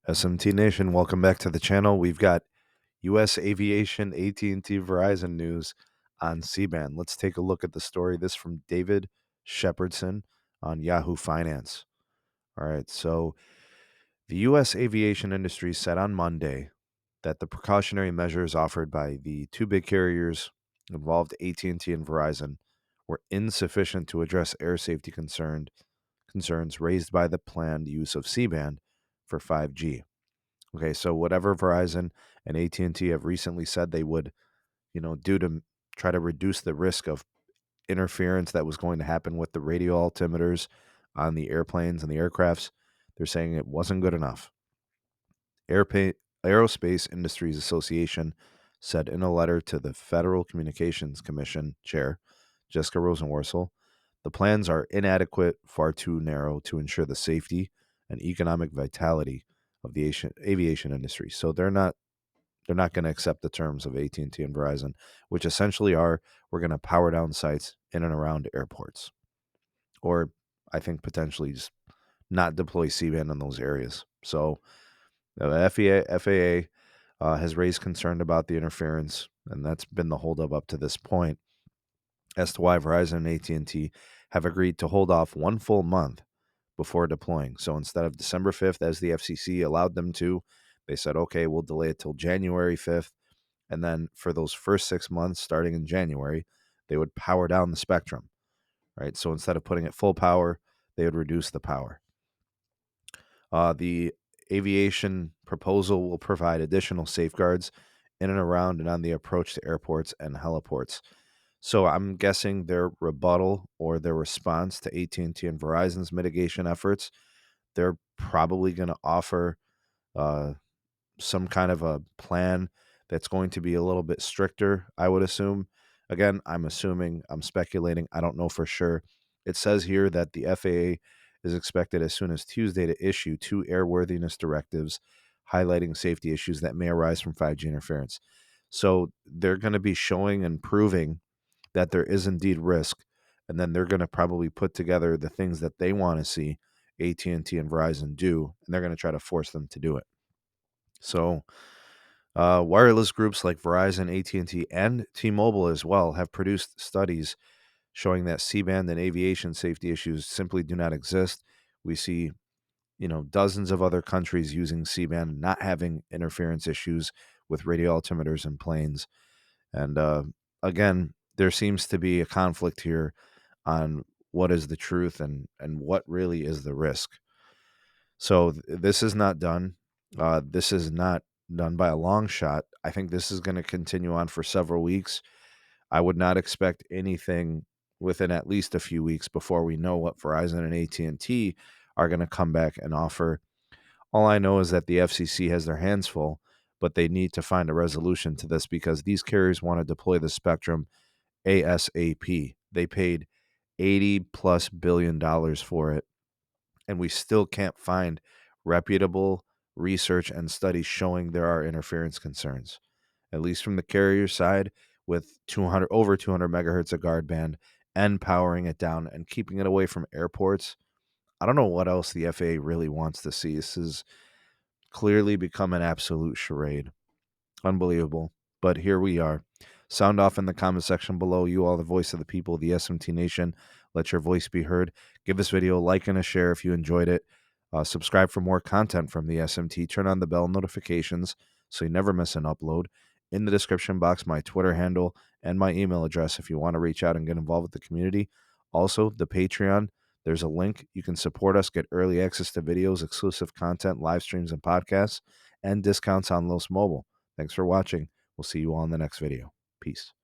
SMT Nation, welcome back to the channel. We've got U.S. Aviation AT&T Verizon news on C-band. Let's take a look at the story. This from David Shepardson on Yahoo Finance. All right, so the U.S. aviation industry said on Monday that the precautionary measures offered by the two big carriers involved, AT&T and Verizon, were insufficient to address air safety concerns raised by the planned use of C-band for 5G. Okay, so whatever Verizon and AT&T have recently said they would, do to try to reduce the risk of interference that was going to happen with the radio altimeters on the airplanes and the aircrafts, they're saying it wasn't good enough. Airpa- Aerospace Industries Association said in a letter to the Federal Communications Commission chair, Jessica Rosenworcel, the plans are inadequate, far too narrow to ensure the safety and economic vitality of the aviation industry. So they're not going to accept the terms of AT&T and Verizon, which essentially are we're going to power down sites in and around airports, or I think potentially just not deploy C-band in those areas. So the FAA has raised concern about the interference, and that's been the holdup up to this point as to why Verizon and AT&T have agreed to hold off one full month before deploying. So instead of December 5th, as the FCC allowed them to, they said, okay, we'll delay it till January 5th. And then for those first 6 months, starting in January, they would power down the spectrum, right? So instead of putting it full power, they would reduce the power. The aviation proposal will provide additional safeguards in and around and on the approach to airports and heliports. So I'm guessing their rebuttal or their response to AT&T and Verizon's mitigation efforts, they're probably going to offer uh, some kind of a plan that's going to be a little bit stricter, I would assume. Again, I'm speculating. I don't know for sure. It says here that the FAA is expected as soon as Tuesday to issue two airworthiness directives highlighting safety issues that may arise from 5G interference. So they're going to be showing and proving that there is indeed risk, and then they're going to probably put together the things that they want to see AT&T and Verizon do, and they're going to try to force them to do it. So wireless groups like Verizon, AT&T, and T-Mobile as well have produced studies showing that C-band and aviation safety issues simply do not exist. We see, dozens of other countries using C-band and not having interference issues with radio altimeters in planes. And again, there seems to be a conflict here on what is the truth and what really is the risk. So this is not done. This is not done by a long shot. I think this is going to continue on for several weeks. I would not expect anything within at least a few weeks before we know what Verizon and AT&T are going to come back and offer. All I know is that the FCC has their hands full, but they need to find a resolution to this because these carriers want to deploy the spectrum ASAP. They paid $80+ billion for it, and we still can't find reputable research and studies showing there are interference concerns, at least from the carrier side, with 200 megahertz of guard band and powering it down and keeping it away from airports. I don't know what else the FAA really wants to see. This has clearly become an absolute charade. Unbelievable. But here we are. Sound off in the comment section below. You are the voice of the people, the SMT Nation. Let your voice be heard. Give this video a like and a share if you enjoyed it. Subscribe for more content from the SMT. Turn on the bell notifications so you never miss an upload. In the description box, my Twitter handle and my email address if you want to reach out and get involved with the community. Also, the Patreon. There's a link. You can support us, get early access to videos, exclusive content, live streams, and podcasts, and discounts on Los Mobile. Thanks for watching. We'll see you all in the next video. Peace.